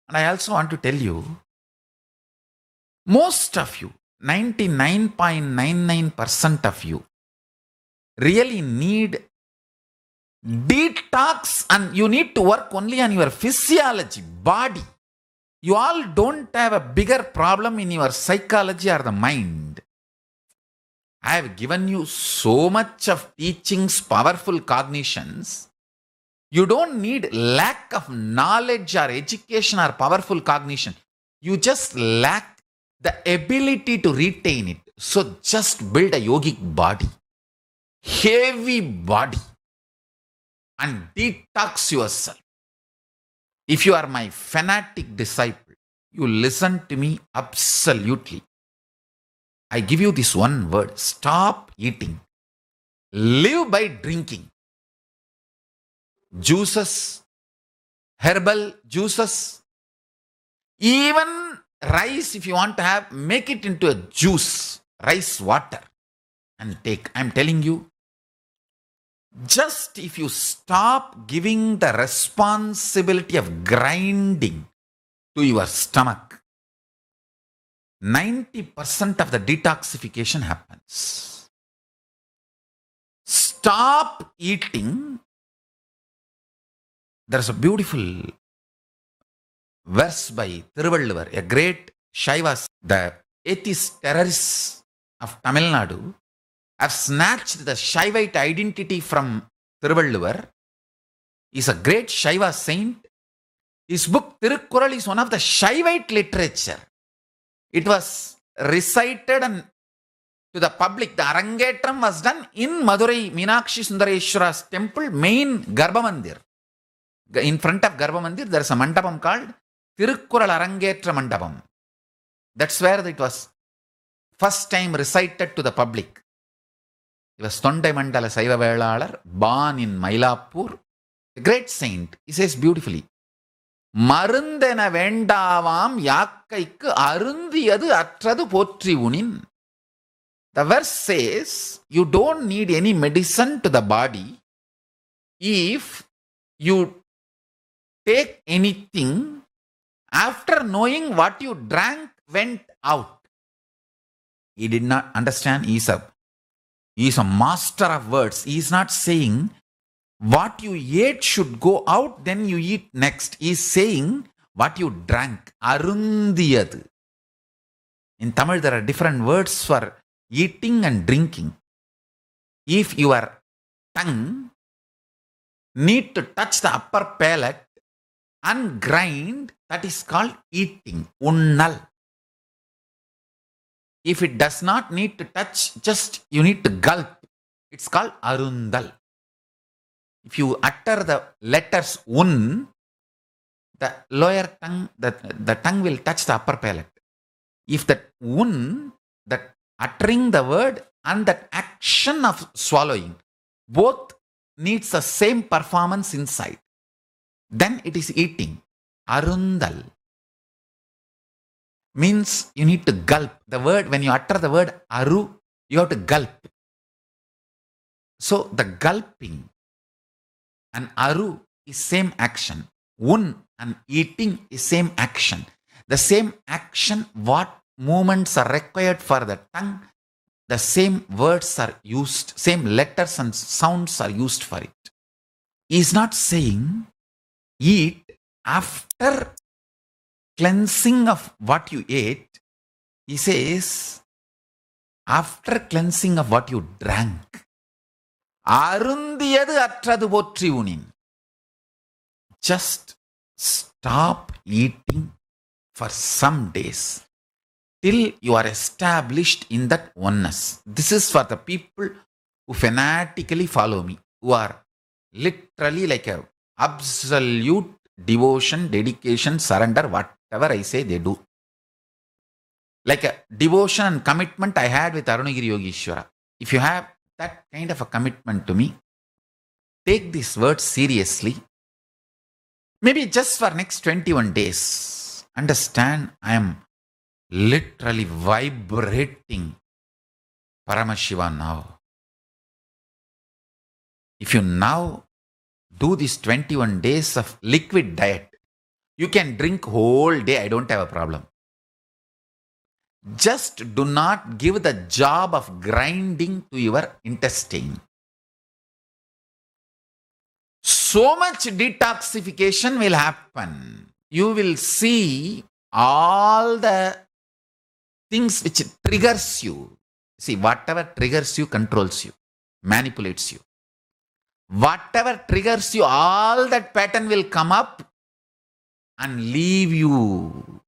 And I also want to tell you, most of you, 99.99% of you, really need detox, and you need to work only on your physiology, body. You all don't have a bigger problem in your psychology or the mind. I have given you so much of teachings, powerful cognitions. You don't need lack of knowledge or education or powerful cognition. You just lack the ability to retain it. So just build a yogic body, heavy body, and detox yourself. If you are my fanatic disciple, you listen to me absolutely. I give you this one word: stop eating. Live by drinking. Juices, herbal juices, even rice, if you want to have, make it into a juice, rice water, and take. I'm telling you, just if you stop giving the responsibility of grinding to your stomach, 90% of the detoxification happens. Stop eating. There's a beautiful verse by Thiruvalluvar, a great Shaivas. The atheist terrorists of Tamil Nadu have snatched the Shaivite identity from Thiruvalluvar. He's a great Shaiva saint. His book Tirukkural is one of the Shaivite literature. It was recited and to the public. The Arangetram was done in Madurai Meenakshi Sundareshwara's temple, main Garbha Mandir. In front of Garbha Mandir, there is a mandapam called Tirukkural Arangetra Mandapam. That's where it was first time recited to the public. He was Thondai Mandala Saiva Velalar, born in Mylapore, a great saint. He says beautifully, Marundena Vendavam Yakkaikku Arundiyadu Attradu Potri Unin. The verse says, you don't need any medicine to the body if you take anything after knowing what you drank went out. He did not understand. He is a master of words. He is not saying what you ate should go out, then you eat next. He is saying what you drank. Arundiyadu. In Tamil, there are different words for eating and drinking. If your tongue need to touch the upper palate and grind, that is called eating, unnal. If it does not need to touch, just you need to gulp, it's called arundal. If you utter the letters un, the lower tongue, the tongue will touch the upper palate. If that un, that uttering the word and that action of swallowing, both needs the same performance inside, then it is eating. Arundal means you need to gulp. The word, when you utter the word aru, you have to gulp. So the gulping and aru is same action. Un and eating is same action. The same action, what movements are required for the tongue, the same words are used, same letters and sounds are used for it. He is not saying eat after cleansing of what you ate. He says after cleansing of what you drank. Arundiyadu attradu potri unin. Just stop eating for some days till you are established in that oneness. This is for the people who fanatically follow me, who are literally like a absolute devotion, dedication, surrender, whatever I say they do. Like a devotion and commitment I had with Arunagiri Yogeshwara. If you have that kind of a commitment to me, take this word seriously. Maybe just for next 21 days. Understand, I am literally vibrating Paramashiva now. If you now do this 21 days of liquid diet, You can drink whole day, I don't have a problem. Just do not give the job of grinding to your intestine. So much detoxification will happen. You will see all the things which triggers you. See, whatever triggers you controls you, manipulates you. Whatever triggers you, all that pattern will come up and leave you.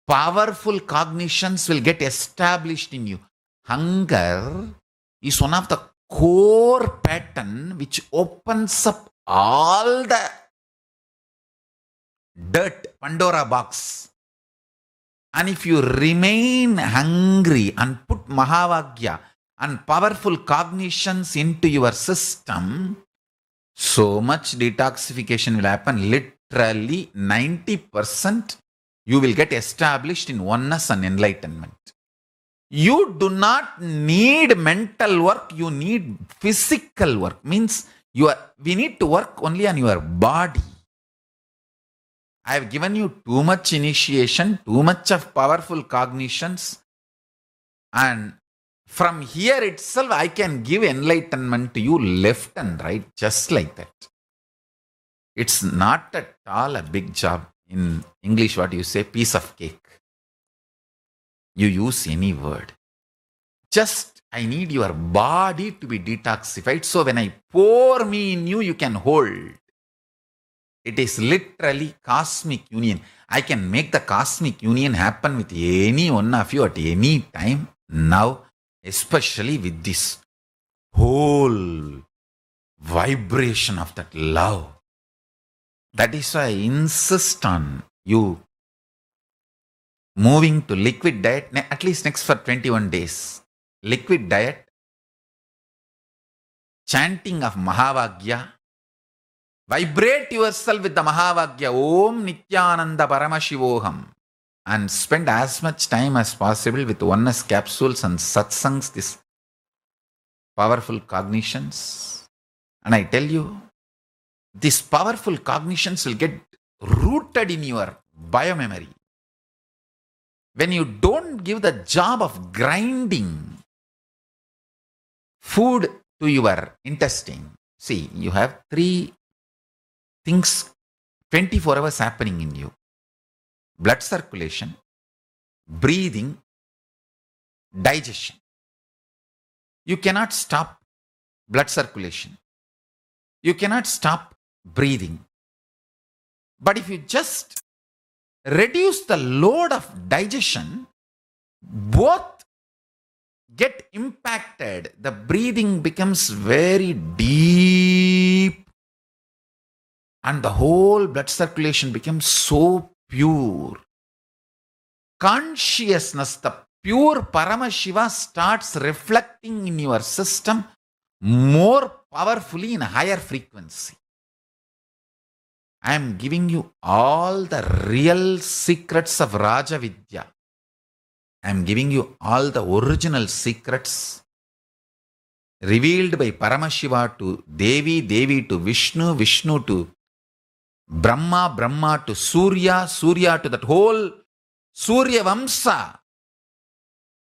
Powerful cognitions will get established in you. Hunger is one of the core pattern which opens up all the dirt, Pandora box. And if you remain hungry and put Mahavagya and powerful cognitions into your system, so much detoxification will happen. Literally 90% you will get established in oneness and enlightenment. You do not need mental work, you need physical work. Means we need to work only on your body. I have given you too much initiation, too much of powerful cognitions, and from here itself I can give enlightenment to you left and right, just like that. It's not at all a big job. In English, what you say, piece of cake. You use any word. Just, I need your body to be detoxified. So when I pour me in you, you can hold. It is literally cosmic union. I can make the cosmic union happen with any one of you at any time now, especially with this whole vibration of that love. That is why I insist on you moving to liquid diet, at least next for 21 days. Liquid diet, chanting of Mahavagya, vibrate yourself with the Mahavagya, Om Nityananda Paramashivoham, and spend as much time as possible with oneness capsules and satsangs, this powerful cognitions. And I tell you, these powerful cognitions will get rooted in your biomemory. When you don't give the job of grinding food to your intestine, see, you have 3 things 24 hours happening in you: blood circulation, breathing, digestion. You cannot stop blood circulation. You cannot stop breathing. But if you just reduce the load of digestion, both get impacted. The breathing becomes very deep and the whole blood circulation becomes so pure. Consciousness, the pure Paramashiva, starts reflecting in your system more powerfully in a higher frequency. I am giving you all the real secrets of Raja Vidya. I am giving you all the original secrets revealed by Paramashiva to Devi, Devi to Vishnu, Vishnu to Brahma, Brahma to Surya, Surya to that whole Surya Vamsa.